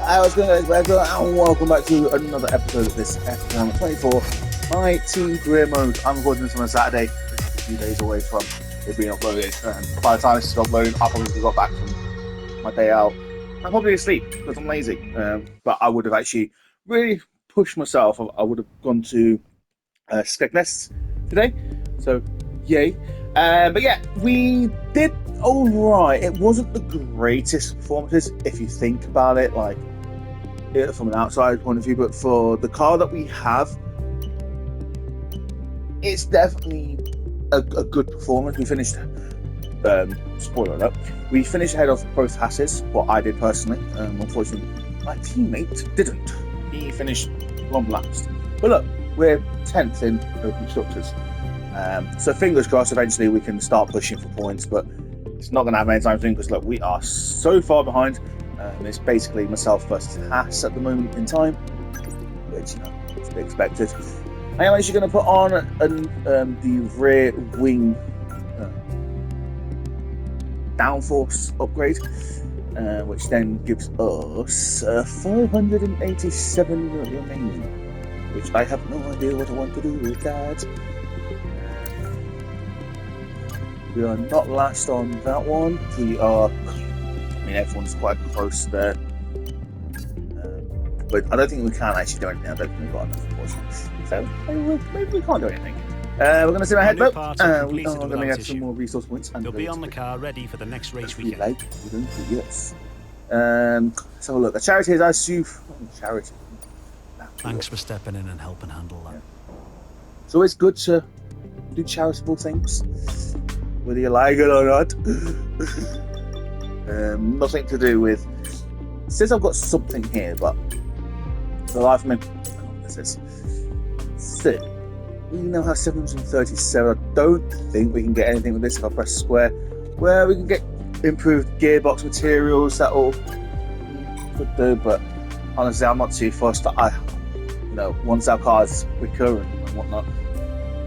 What's going on, guys? And welcome back to another episode of this F1 24 My Team Career Mode. I'm recording this on a Saturday, which is a few days away from it being uploaded. By the time this is uploaded, I probably got back from my day out. I'm probably asleep because I'm lazy. But I would have actually really pushed myself. I would have gone to Skegness today. So, yay. But yeah, we did alright. It wasn't the greatest performances if you think about it, like from an outside point of view, but for the car that we have, it's definitely a good performance. We finished, spoiler alert, we finished ahead of both Haas's, what I did personally. Unfortunately, my teammate didn't. He finished long last. But look, we're 10th in the Constructors. So fingers crossed eventually we can start pushing for points, but it's not going to happen anytime soon because look, we are so far behind. It's basically myself versus Haas at the moment in time, which, you know, it's to be expected. I am actually going to put on the rear wing downforce upgrade, which then gives us 587 remaining, which I have no idea what I want to do with that. We are not last on that one. We are, I mean, everyone's quite close there. But I don't think we can actually do anything. I don't think we've got enough, unfortunately. So maybe we can't do anything. We're going to see my head though. We are going to have some more resource points. And you'll be on the car ready for the next race weekend. Like, we're going to, yes. So look, the charity is charity. Thanks for stepping in and helping handle that. Yeah. It's always good to do charitable things, whether you like it or not. Nothing to do with. It says I've got something here, but the life of me, I don't know what this is. So we now have 737. I don't think we can get anything with this if I press square. Where we can get improved gearbox materials, that'll could do. But honestly, I'm not too fussed. Once our car's quicker and whatnot,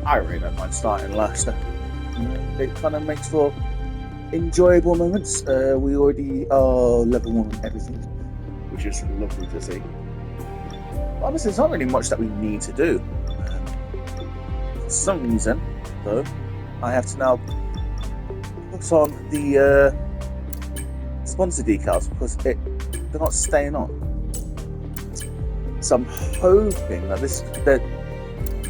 I really don't mind starting last. It kind of makes for enjoyable moments. We already are level 1 on everything, which is lovely to see. Honestly, there's not really much that we need to do. For some reason, though, I have to now put on the sponsor decals because they're not staying on. So I'm hoping that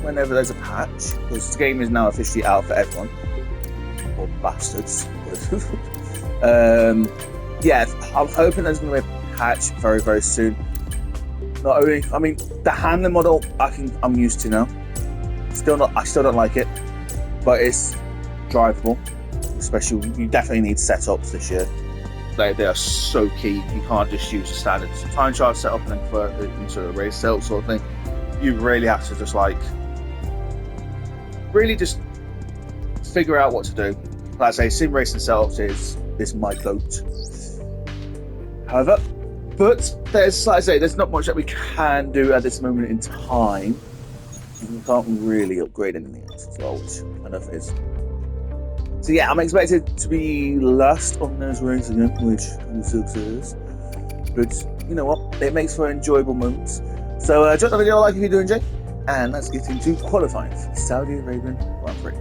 whenever there's a patch, because the game is now officially out for everyone, or bastards. Yeah, I'm hoping there's going to be a patch very, very soon. Not only, I mean, the handling model I'm used to now. I still don't like it, but it's drivable. Especially, you definitely need setups this year. They are so key. You can't just use a standard time charge setup and then convert it into a race setup sort of thing. You really have to just figure out what to do. Like I say, sim racing setups is my goat. However, but there's not much that we can do at this moment in time. We can't really upgrade anything else as well, which kind of is. So yeah, I'm expected to be last on those races again, which is success. But you know what? It makes for enjoyable moments. So drop the video a like if you're doing, Jay, and let's get into qualifying for Saudi Arabian Grand Prix.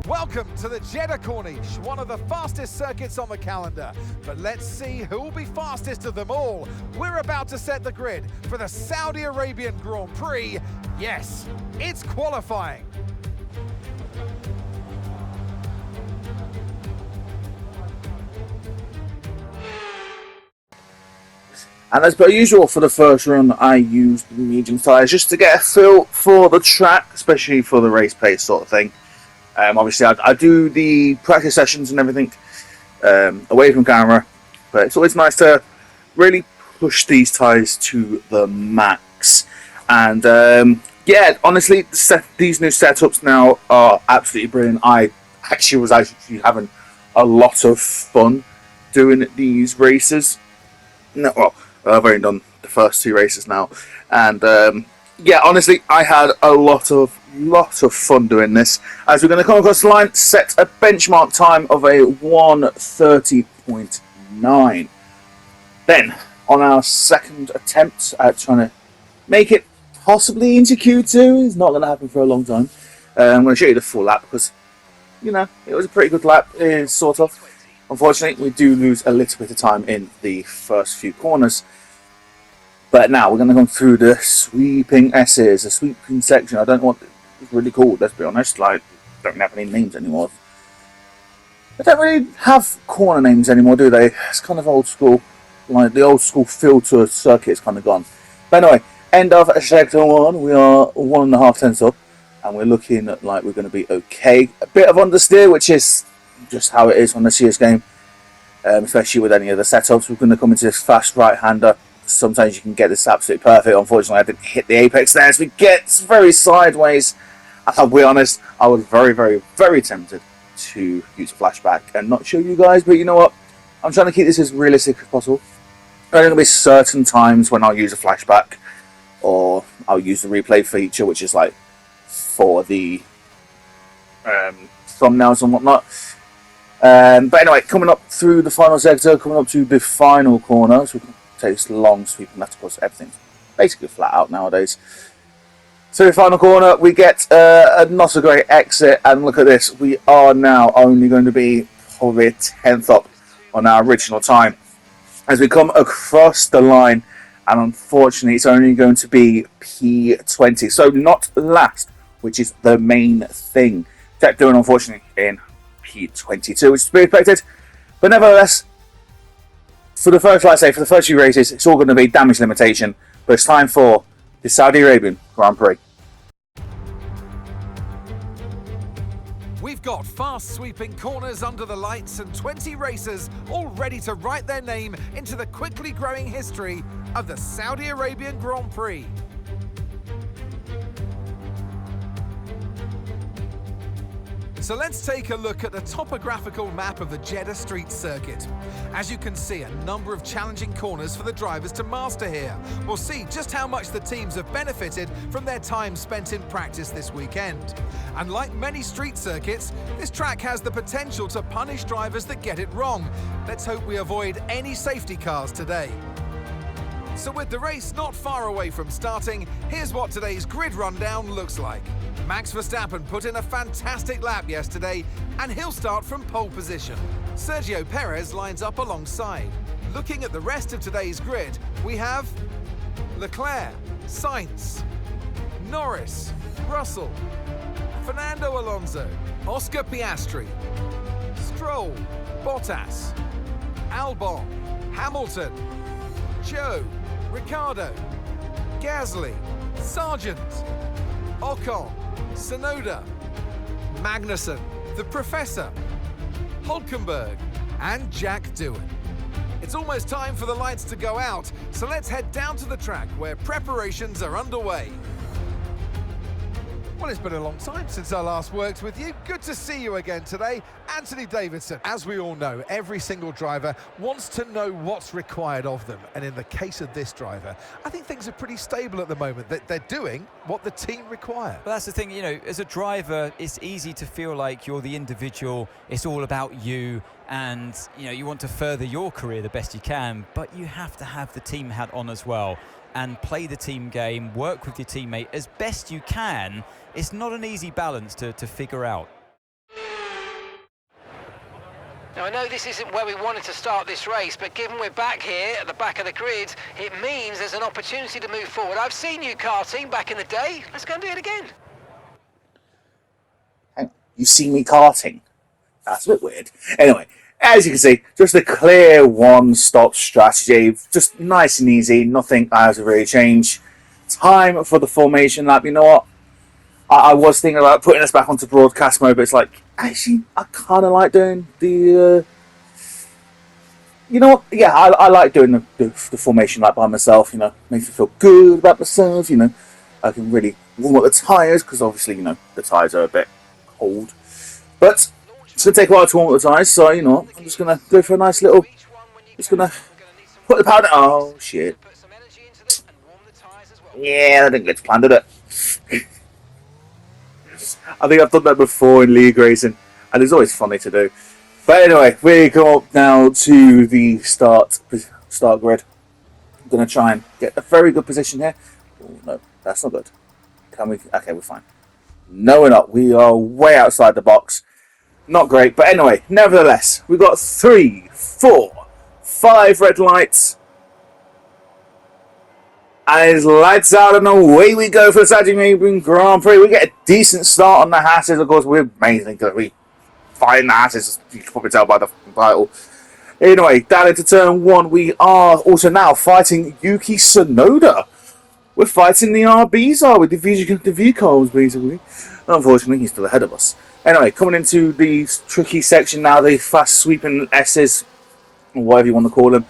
Welcome to the Jeddah Corniche, one of the fastest circuits on the calendar. But let's see who will be fastest of them all. We're about to set the grid for the Saudi Arabian Grand Prix. Yes, it's qualifying. And as per usual, for the first run, I used the medium tyres just to get a feel for the track, especially for the race pace sort of thing. Obviously, I do the practice sessions and everything away from camera, but it's always nice to really push these tyres to the max. And yeah, honestly, these new setups now are absolutely brilliant. I was actually having a lot of fun doing these races. No, well, I've only done the first 2 races now, and yeah, honestly, I had a lot of fun doing this. As we're going to come across the line, set a benchmark time of a 1:30.9. Then on our second attempt at trying to make it possibly into Q2. It's not going to happen for a long time. I'm going to show you the full lap because, you know, it was a pretty good lap, sort of. Unfortunately, we do lose a little bit of time in the first few corners. But now we're going to go through the sweeping S's, the sweeping section. I don't know what it's really called, let's be honest. Like, don't have any names anymore. They don't really have corner names anymore, do they? It's kind of old school. Like, the old school feel to a circuit is kind of gone. But anyway, end of sector 1. We are 1.5 tenths up. And we're looking like we're going to be okay. A bit of understeer, which is just how it is on the CS game. Especially with any of the setups. We're going to come into this fast right-hander. Sometimes you can get this absolutely perfect. Unfortunately, I didn't hit the apex there. So it gets very sideways. I'll be honest, I was very, very, very tempted to use a flashback and not show you guys. But you know what? I'm trying to keep this as realistic as possible. There are going to be certain times when I'll use a flashback. Or I'll use the replay feature, which is like for the thumbnails and whatnot. But anyway, coming up through the final sector, coming up to the final corner. So we can take this long sweep, and that's because everything's basically flat out nowadays. So the final corner, we get a not so great exit, and look at this. We are now only going to be probably a tenth up on our original time. As we come across the line, and unfortunately it's only going to be P20. So not last, which is the main thing. Tech doing unfortunately in P22, which is to be expected. But nevertheless, for the first, like I say, for the first few races, it's all going to be damage limitation. But it's time for the Saudi Arabian Grand Prix. We've got fast sweeping corners under the lights and 20 racers all ready to write their name into the quickly growing history of the Saudi Arabian Grand Prix. So let's take a look at the topographical map of the Jeddah Street Circuit. As you can see, a number of challenging corners for the drivers to master here. We'll see just how much the teams have benefited from their time spent in practice this weekend. And like many street circuits, this track has the potential to punish drivers that get it wrong. Let's hope we avoid any safety cars today. So with the race not far away from starting, here's what today's grid rundown looks like. Max Verstappen put in a fantastic lap yesterday, and he'll start from pole position. Sergio Perez lines up alongside. Looking at the rest of today's grid, we have Leclerc, Sainz, Norris, Russell, Fernando Alonso, Oscar Piastri, Stroll, Bottas, Albon, Hamilton, Joe, Ricciardo, Gasly, Sargent, Ocon, Tsunoda, Magnussen, the Professor, Hulkenberg, and Jack Doohan. It's almost time for the lights to go out, so let's head down to the track where preparations are underway. Well, it's been a long time since I last worked with you. Good to see you again today. Anthony Davidson. As we all know, every single driver wants to know what's required of them. And in the case of this driver, I think things are pretty stable at the moment. They're doing what the team require. But that's the thing, you know, as a driver, it's easy to feel like you're the individual. It's all about you. And, you know, you want to further your career the best you can. But you have to have the team hat on as well and play the team game, work with your teammate as best you can. It's not an easy balance to figure out. Now, I know this isn't where we wanted to start this race, but given we're back here at the back of the grid, it means there's an opportunity to move forward. I've seen you karting back in the day. Let's go and do it again. You see me karting? That's a bit weird. Anyway, as you can see, just a clear one-stop strategy. Just nice and easy. Nothing I have to really change. Time for the formation lap. You know what? I was thinking about putting us back onto broadcast mode, but it's like, actually, I kind of like doing the... you know what? Yeah, I like doing the formation lap by myself, you know. Makes me feel good about myself, you know. I can really warm up the tyres, because obviously, you know, the tyres are a bit cold. But it's going to take a while to warm up the tyres, so, you know, I'm just going to go for a nice little... Just going to put the powder... Oh, shit. Yeah, that didn't get to plan, did it? I think I've done that before in league racing, and it's always funny to do. But anyway, we come up now to the start grid. Going to try and get a very good position here. Oh, no, that's not good. Can we? Okay, we're fine. No, we're not. We are way outside the box. Not great, but anyway, nevertheless, we've got 3, 4, 5 red lights. And it's lights out and away we go for the Saudi Arabian Grand Prix. We get a decent start on the Hasses. Of course, we're amazing because we find the Hasses. You can probably tell by the title. Anyway, down into turn 1, we are also now fighting Yuki Tsunoda. We're fighting the RBs, are we? The vehicles, basically. Unfortunately, he's still ahead of us. Anyway, coming into the tricky section now, the fast sweeping S's, or whatever you want to call them.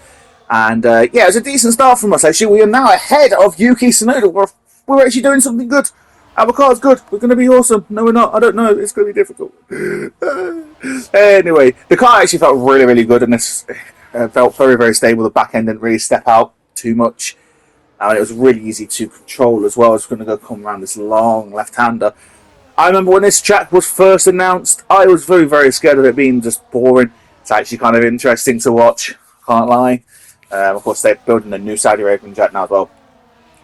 And yeah, it's a decent start from us, actually. We are now ahead of Yuki Tsunoda. We're actually doing something good. Our car's good. We're going to be awesome. No, we're not. I don't know. It's going to be difficult. Anyway, the car actually felt really, really good. And it felt very, very stable. The back end didn't really step out too much. And it was really easy to control as well. I was going to come around this long left-hander. I remember when this track was first announced, I was very, very scared of it being just boring. It's actually kind of interesting to watch. Can't lie. Of course, they're building a new Saudi Arabian track now as well.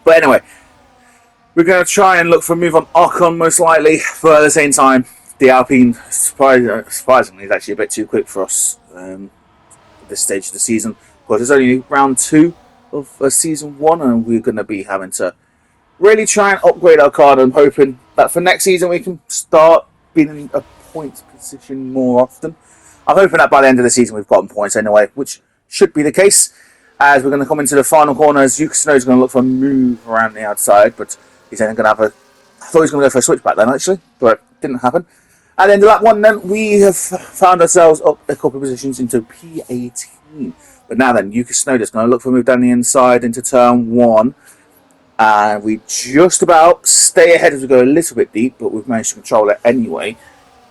But anyway, we're going to try and look for a move on Ocon most likely. But at the same time, the Alpine, surprisingly, is actually a bit too quick for us at this stage of the season. Because it's only round 2 of season 1, and we're going to be having to really try and upgrade our car. And I'm hoping that for next season we can start being in a points position more often. I'm hoping that by the end of the season we've gotten points anyway, which should be the case. As we're going to come into the final corner, as Yuki Tsunoda is going to look for a move around the outside, but he's then going to have a... I thought he was going to go for a switchback then, actually, but it didn't happen. And then to lap 1, then we have found ourselves up a couple of positions into P18. But now then, Yuki Tsunoda is going to look for a move down the inside into turn 1. And we just about stay ahead as we go a little bit deep, but we've managed to control it anyway.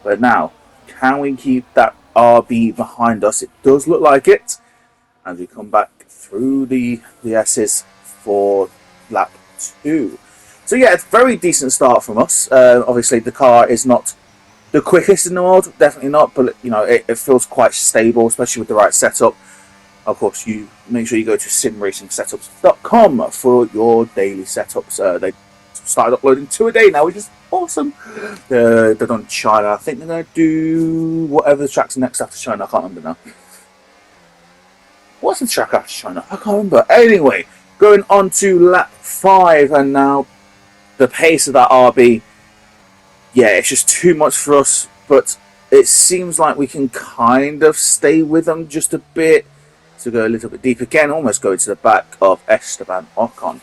But now, can we keep that RB behind us? It does look like it. As we come back through the S's for lap 2. So yeah, it's a very decent start from us. Obviously, the car is not the quickest in the world, definitely not, but you know it feels quite stable, especially with the right setup. Of course, you make sure you go to simracingsetups.com for your daily setups. They started uploading 2 a day now, which is awesome. They're done China. I think they're going to do whatever the track's next after China. I can't remember now. What's the track after China? I can't remember. Anyway, going on to lap 5, and now the pace of that RB. Yeah, it's just too much for us, but it seems like we can kind of stay with them just a bit. To go a little bit deep again, almost going to the back of Esteban Ocon.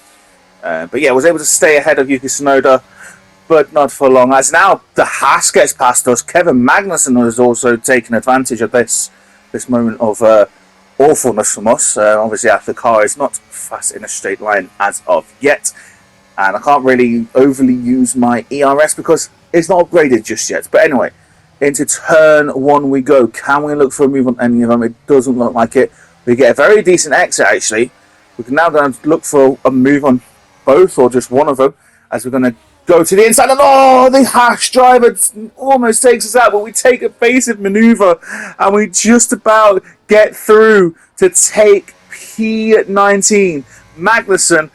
But yeah, I was able to stay ahead of Yuki Tsunoda, but not for long. As now the Haas gets past us, Kevin Magnussen has also taken advantage of this moment of awfulness from us. Obviously, the car is not fast in a straight line as of yet, and I can't really overly use my ERS because it's not upgraded just yet. But anyway, into turn 1 we go. Can we look for a move on any of them? It doesn't look like it. We get a very decent exit, actually. We can now go and look for a move on both or just one of them, as we're going to go to the inside. And oh, the Haas driver almost takes us out, but we take a evasive maneuver and we just about get through to take P19. Magnussen,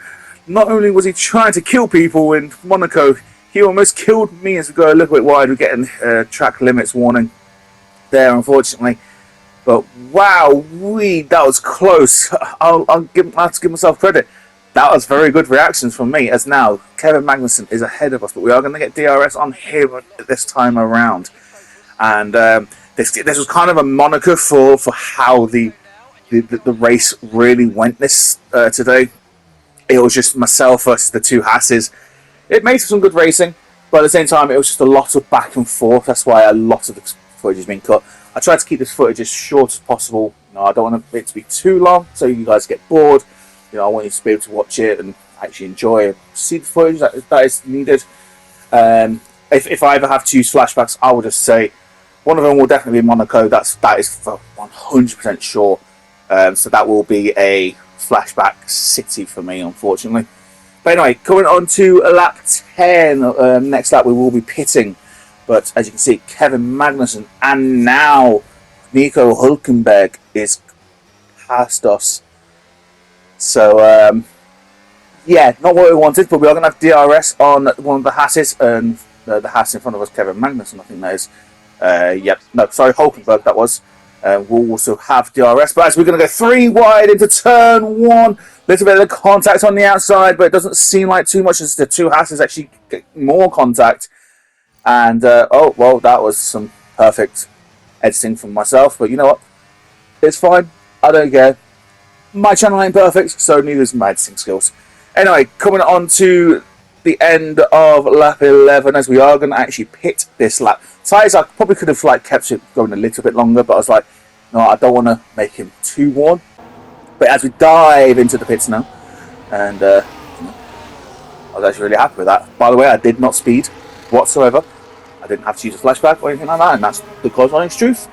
not only was he trying to kill people in Monaco, he almost killed me as we go a little bit wide. We're getting track limits warning there, unfortunately. But wow, that was close. I'll have to give myself credit. That was very good reactions from me, as now Kevin Magnussen is ahead of us, but we are going to get DRS on him this time around. And this was kind of a moniker for how the race really went this today. It was just myself versus the 2 Hasses. It made some good racing, but at the same time, it was just a lot of back and forth. That's why a lot of the footage has been cut. I tried to keep this footage as short as possible. You know, I don't want it to be too long, so you guys get bored. You know, I want you to be able to watch it and actually enjoy it. See the footage that is needed. If I ever have to use flashbacks, I will just say one of them will definitely be Monaco. That is for 100% sure. So that will be a flashback city for me, unfortunately. But anyway, coming on to lap 10. Next lap we will be pitting. But as you can see, Kevin Magnussen and now Nico Hülkenberg is past us. So, yeah, not what we wanted, but we are going to have DRS on one of the Haases, and the Haas in front of us, Kevin Magnussen, I think that is. Yep, no, sorry, Hulkenberg, that was. We'll also have DRS, but as we're going to go 3 wide into turn 1, little bit of contact on the outside, but it doesn't seem like too much as the 2 Haases actually get more contact. And, oh, well, that was some perfect editing from myself, but you know what? It's fine. I don't care. My channel ain't perfect, so neither is my editing skills. Anyway, coming on to the end of lap 11, as we are going to actually pit this lap. Tyres, I probably could have kept it going a little bit longer, but I was like, no, I don't want to make him too worn. But as we dive into the pits now, and I was actually really happy with that. By the way, I did not speed whatsoever. I didn't have to use a flashback or anything like that, and that's because, honest truth,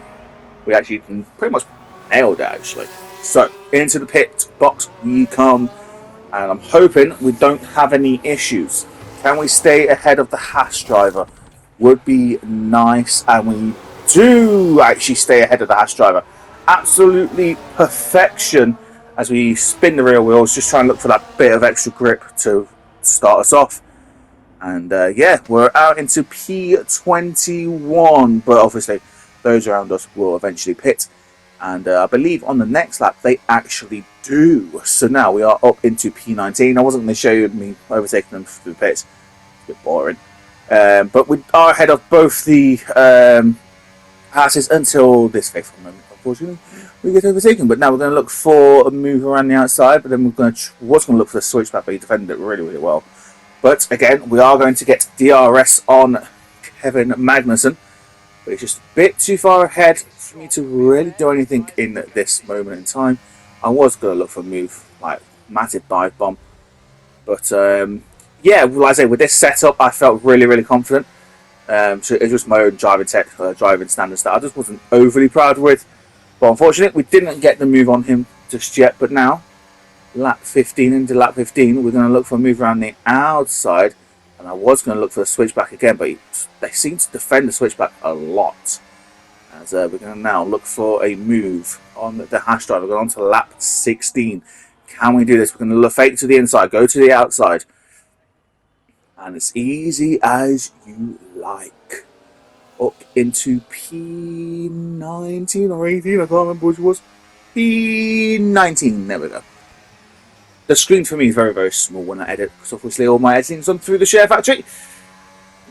we actually pretty much nailed it, actually. So, into the pit box we come, and I'm hoping we don't have any issues. Can we stay ahead of the Haas driver? Would be nice, and we do actually stay ahead of the Haas driver. Absolutely perfection as we spin the rear wheels, just trying to look for that bit of extra grip to start us off. And yeah, we're out into P21, but obviously those around us will eventually pit. And I believe on the next lap they actually do. So now we are up into P19. I wasn't going to show you me overtaking them through the pits. It's a bit boring. But we are ahead of both the Haases until this fateful moment. Unfortunately, we get overtaken. But now we're going to look for a move around the outside. But then we're going to look for the switchback, but he defended it really, really well. But again, we are going to get DRS on Kevin Magnussen. But it's just a bit too far ahead for me to really do anything in this moment in time. I was going to look for a move, like massive dive bomb. But yeah, like I say, with this setup, I felt really, really confident. So it was just my own driving standards that I just wasn't overly proud with. But unfortunately, we didn't get the move on him just yet. But now, lap 15 into lap 15, we're going to look for a move around the outside. And I was going to look for the switchback again, but they seem to defend the switchback a lot. As we're going to now look for a move on the Haas driver. We're going on to lap 16. Can we do this? We're going to fake to the inside, go to the outside. And it's easy as you like. Up into P19 or 18, I can't remember which it was. P19, there we go. The screen for me is very, very small when I edit, because obviously all my editing is done through the Share Factory.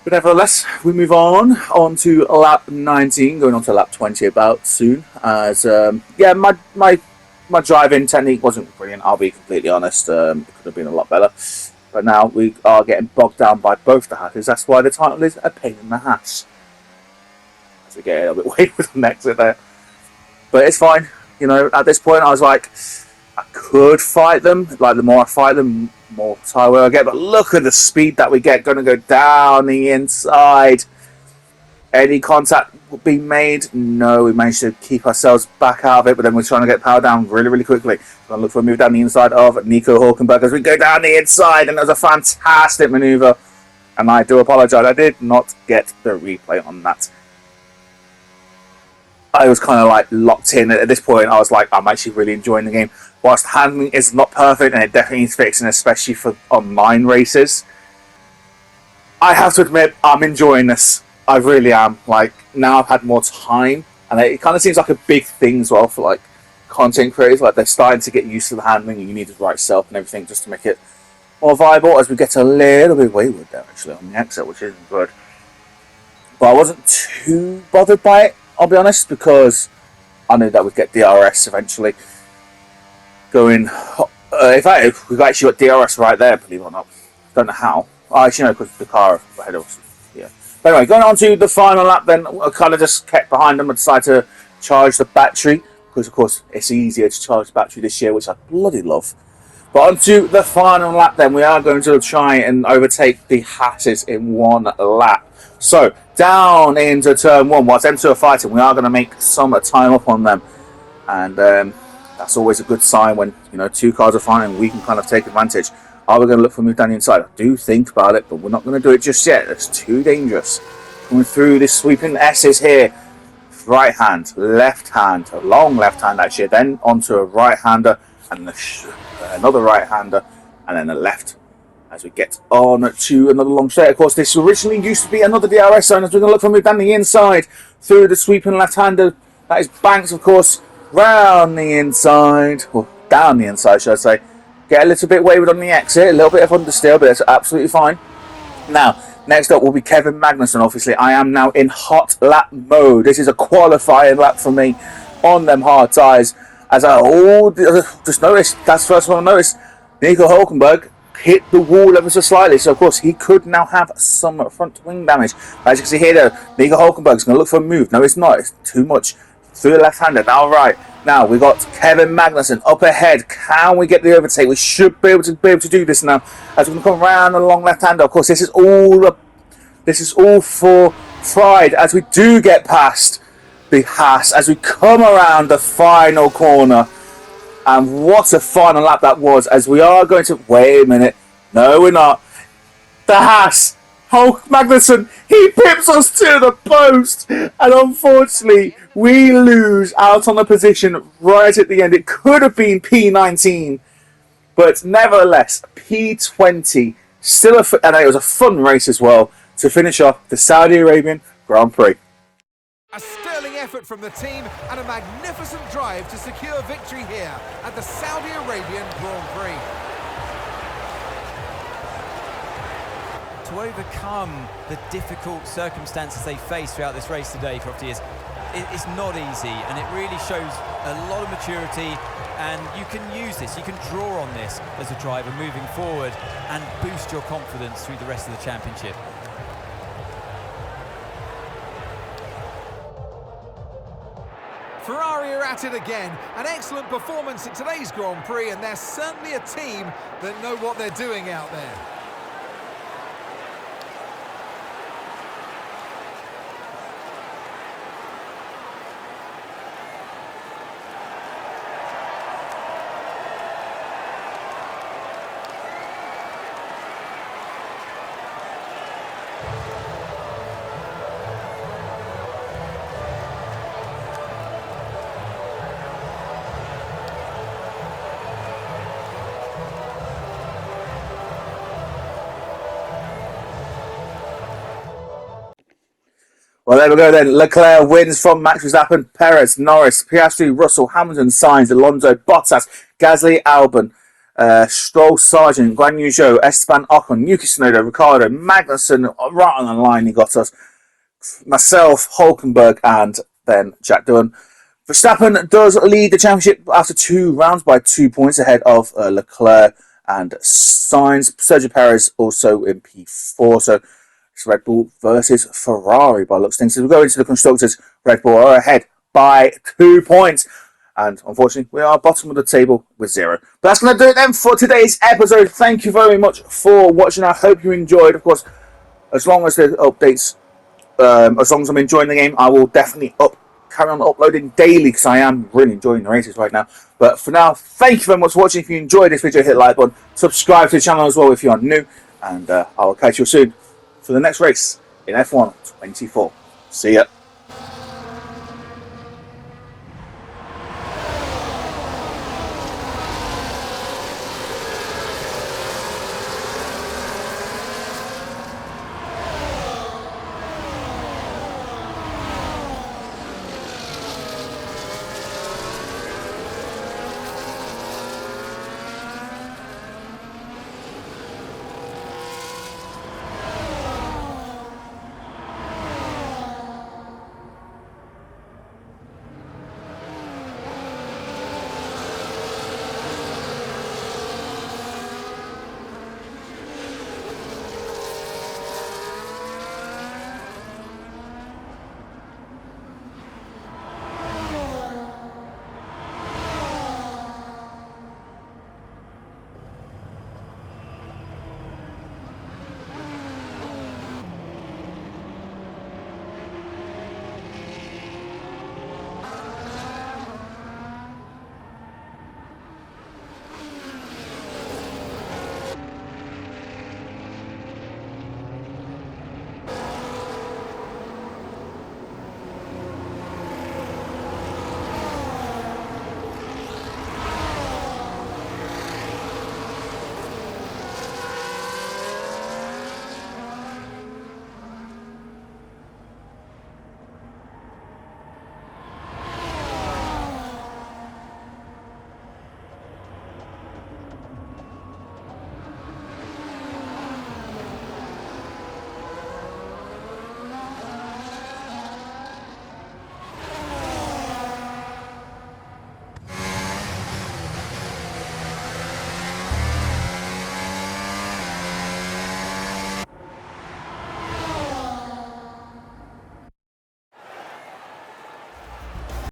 But nevertheless, we move on to lap 19, going on to lap 20 about soon. As yeah, my driving technique wasn't brilliant, I'll be completely honest. It could have been a lot better. But now we are getting bogged down by both the Haases. That's why the title is A Pain in the Haas. As we get a little bit weird with the exit there. But it's fine. You know, at this point I was like, I could fight them. Like, the more I fight them, more time will I get. But look at the speed that we get. Going to go down the inside. Any contact being made? No, we managed to keep ourselves back out of it. But then we're trying to get power down really, really quickly. Going to look for a move down the inside of Nico Hulkenberg as we go down the inside. And it was a fantastic manoeuvre. And I do apologise. I did not get the replay on that. I was kind of like locked in. At this point, I was like, I'm actually really enjoying the game. Whilst handling is not perfect, and it definitely needs fixing, especially for online races, I have to admit, I'm enjoying this. I really am. Like, now I've had more time, and it kind of seems like a big thing as well for like content creators. Like, they're starting to get used to the handling, and you need the right setup and everything just to make it more viable. As we get a little bit wayward there, actually, on the exit, which isn't good. But I wasn't too bothered by it, I'll be honest, because I knew that we'd get DRS eventually. Going, in fact, we've actually got DRS right there, believe it or not. Don't know how. I actually know, because the car ahead of us. Yeah. But anyway, going on to the final lap, then I kind of just kept behind them and decided to charge the battery, because of course it's easier to charge the battery this year, which I bloody love. But on to the final lap, then we are going to try and overtake the Haases in one lap. So down into turn 1, whilst them two are fighting, we are going to make some time up on them, and that's always a good sign when, you know, two cars are fighting. We can kind of take advantage. Are we going to look for a move down the inside? I do think about it, but we're not going to do it just yet. It's too dangerous. Coming through this sweeping S's here. Right hand, left hand, a long left hand actually, then onto a right hander. and another right-hander, and then a left as we get on to another long straight. Of course, this originally used to be another DRS zone as we're going to look for a move down the inside through the sweeping left-hander. That is Banks, of course, round the inside, or down the inside, should I say. Get a little bit wayward on the exit, a little bit of understeer, but that's absolutely fine. Now, next up will be Kevin Magnussen. Obviously, I am now in hot lap mode. This is a qualifying lap for me on them hard tyres. As I just noticed, that's the first one I noticed, Nico Hulkenberg hit the wall ever so slightly, so of course he could now have some front wing damage. As you can see here though, Nico Hulkenberg is going to look for a move. No, it's not. It's too much through the left-hander. Now, right. Now, we've got Kevin Magnussen up ahead. Can we get the overtake? We should be able to do this now. As we're going to come around the long left-hander. Of course, this is all for pride as we do get past the Haas, as we come around the final corner. And what a final lap that was, as we are going to... Wait a minute. No, we're not. The Haas. Hulk Magnussen, he pips us to the post. And unfortunately, we lose out on the position right at the end. It could have been P19. But nevertheless, P20. And it was a fun race as well to finish off the Saudi Arabian Grand Prix. A sterling effort from the team and a magnificent drive to secure victory here at the Saudi Arabian Grand Prix. To overcome the difficult circumstances they face throughout this race today, Crofty, it's not easy, and it really shows a lot of maturity, and you can use this, you can draw on this as a driver moving forward and boost your confidence through the rest of the championship. Ferrari are at it again. An excellent performance in today's Grand Prix, and they're certainly a team that know what they're doing out there. Well, there we go then. Leclerc wins from Max Verstappen, Perez, Norris, Piastri, Russell, Hamilton, Sainz, Alonso, Bottas, Gasly, Albon, Stroll, Sargent, Guan Yu Zhou, Esteban Ocon, Yuki Tsunoda, Ricardo, Magnussen, right on the line he got us. Myself, Hulkenberg, and then Jack Doohan. Verstappen does lead the championship after 2 rounds by 2 points ahead of Leclerc and Sainz. Sergio Perez also in P4, so it's Red Bull versus Ferrari by looks of things. So we go into the constructors. Red Bull are ahead by 2 points. And unfortunately, we are bottom of the table with 0. But that's going to do it then for today's episode. Thank you very much for watching. I hope you enjoyed. Of course, as long as the updates, as long as I'm enjoying the game, I will definitely carry on uploading daily because I am really enjoying the races right now. But for now, thank you very much for watching. If you enjoyed this video, hit the like button. Subscribe to the channel as well if you are new. And I will catch you soon for the next race in F1 24. See ya.